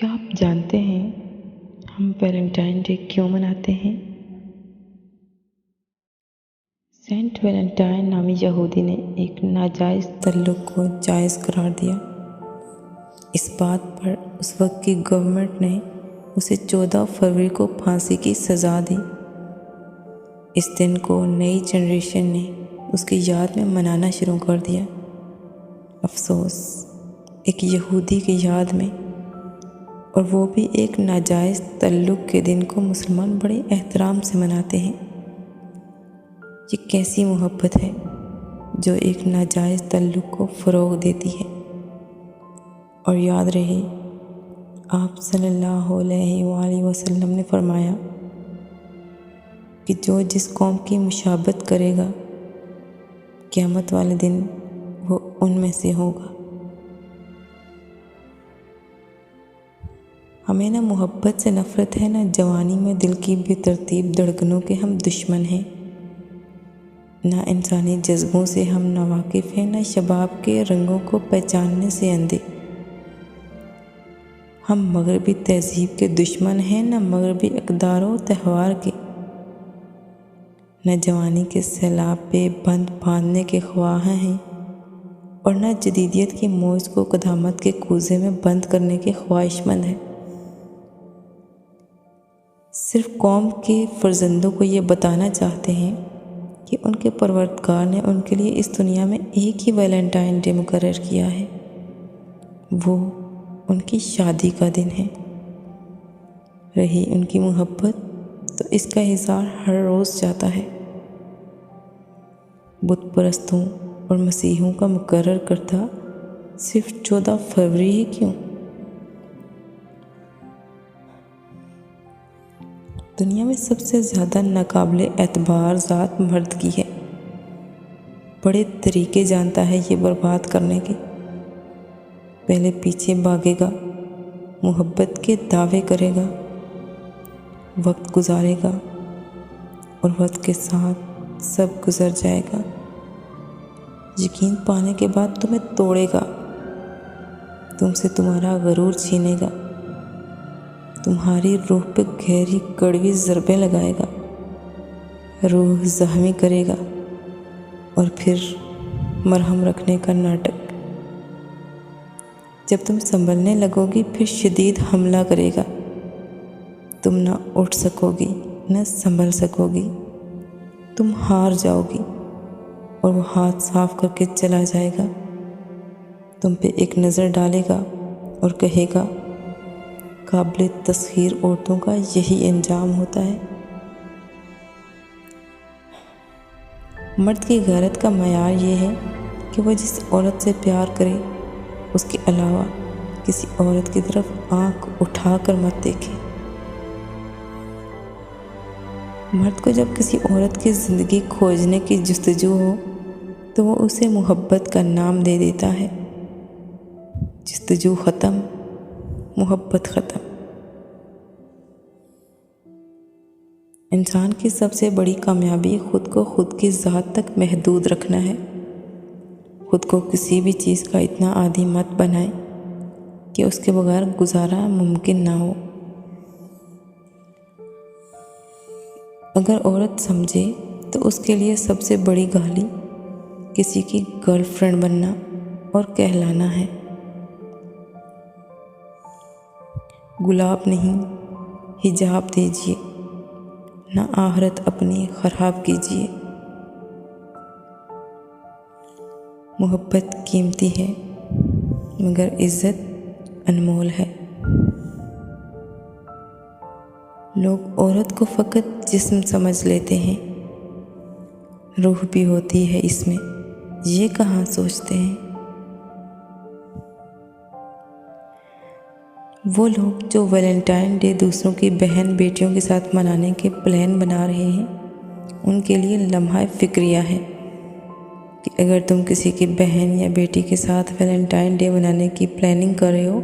क्या आप जानते हैं हम वैलेंटाइन डे क्यों मनाते हैं? सेंट वैलेंटाइन नामी यहूदी ने एक नाजायज़ तल्लुक को जायज़ करार दिया। इस बात पर उस वक्त की गवर्नमेंट ने उसे 14 फरवरी को फांसी की सज़ा दी। इस दिन को नई जनरेशन ने उसकी याद में मनाना शुरू कर दिया। अफसोस, एक यहूदी की याद में, और वो भी एक नाजायज़ तल्लुक के दिन को मुसलमान बड़े एहतराम से मनाते हैं। ये कैसी मोहब्बत है जो एक नाजायज़ तल्लुक को फ़रोग़ देती है। और याद रहे, आप सल्लल्लाहु अलैहि वसल्लम ने फरमाया कि जो जिस कौम की मुशाबत करेगा क़यामत वाले दिन वो उनमें से होगा। हमें ना मोहब्बत से नफ़रत है, ना जवानी में दिल की बेतरतीब धड़कनों के हम दुश्मन हैं। ना इंसानी जज्बों से हम नावाकिफ़ हैं, ना शबाब के रंगों को पहचानने से अंधे। हम मगरबी तहज़ीब के दुश्मन हैं, ना मगरबी अक़दार त्यौहार के। न जवानी के सैलाब पे बंद बांधने के ख्वाह हैं, और न जदीदियत की मौज को क़दामत के कूज़े में बंद करने के ख्वाहिशमंद हैं। सिर्फ़ कौम के फ़र्जंदों को ये बताना चाहते हैं कि उनके परवरदिगार ने उनके लिए इस दुनिया में एक ही वैलेंटाइन डे मुकर्रर किया है, वो उनकी शादी का दिन है। रही उनकी मोहब्बत तो इसका हिसार हर रोज़ जाता है। बुत परस्तों और मसीहों का मुकर्रर करता सिर्फ़ 14 फरवरी ही क्यों? दुनिया में सबसे ज़्यादा नाकाबिले एतबार ज़ात मर्द की है। बड़े तरीके जानता है ये बर्बाद करने के। पहले पीछे भागेगा, मोहब्बत के दावे करेगा, वक्त गुजारेगा और वक्त के साथ सब गुजर जाएगा। यकीन पाने के बाद तुम्हें तोड़ेगा, तुमसे तुम्हारा गरूर छीनेगा, तुम्हारी रूह पे गहरी कड़वी ज़रबें लगाएगा, रूह ज़ख्मी करेगा और फिर मरहम रखने का नाटक। जब तुम संभलने लगोगी फिर शदीद हमला करेगा। तुम ना उठ सकोगी, न संभल सकोगी, तुम हार जाओगी और वो हाथ साफ करके चला जाएगा। तुम पे एक नज़र डालेगा और कहेगा, काबिल तस्खीर औरतों का यही अंजाम होता है। मर्द की गैरत का मयार ये है कि वह जिस औरत से प्यार करे उसके अलावा किसी औरत की तरफ आंख उठाकर मत देखे। मर्द को जब किसी औरत की ज़िंदगी खोजने की जुस्तजू हो तो वो उसे मोहब्बत का नाम दे देता है। जुस्तजू ख़त्म, मोहब्बत ख़त्म। इंसान की सबसे बड़ी कामयाबी खुद को खुद की ज़ात तक महदूद रखना है। खुद को किसी भी चीज़ का इतना आदी मत बनाए कि उसके बगैर गुजारा मुमकिन ना हो। अगर औरत समझे तो उसके लिए सबसे बड़ी गाली किसी की गर्लफ्रेंड बनना और कहलाना है। गुलाब नहीं, हिजाब दीजिए, ना आहरत अपनी ख़राब कीजिए। मोहब्बत कीमती है मगर इज़्ज़त अनमोल है। लोग औरत को फ़कत जिस्म समझ लेते हैं, रूह भी होती है इसमें, ये कहाँ सोचते हैं। वो लोग जो वैलेंटाइन डे दूसरों की बहन बेटियों के साथ मनाने के प्लान बना रहे हैं, उनके लिए लम्हा फ़िक्रिया है कि अगर तुम किसी की बहन या बेटी के साथ वैलेंटाइन डे मनाने की प्लानिंग कर रहे हो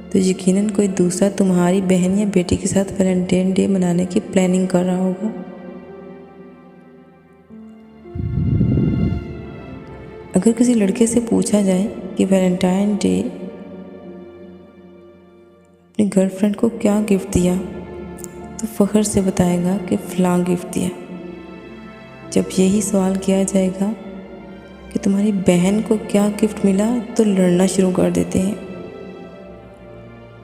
तो यकीनन कोई दूसरा तुम्हारी बहन या बेटी के साथ वैलेंटाइन डे मनाने की प्लानिंग कर रहा होगा। अगर किसी लड़के से पूछा जाए कि वैलेंटाइन डे अपनी गर्लफ्रेंड को क्या गिफ्ट दिया, तो फ़ख्र से बताएगा कि फ़लाँ गिफ्ट दिया। जब यही सवाल किया जाएगा कि तुम्हारी बहन को क्या गिफ्ट मिला, तो लड़ना शुरू कर देते हैं।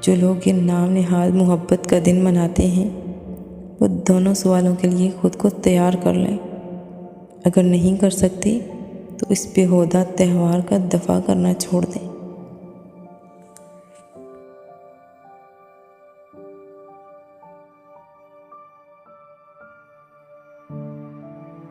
जो लोग ये नाम निहाद मोहब्बत का दिन मनाते हैं, वो दोनों सवालों के लिए ख़ुद को तैयार कर लें। अगर नहीं कर सकते तो इस बेहुदा त्यौहार का दफ़ा करना छोड़ दें।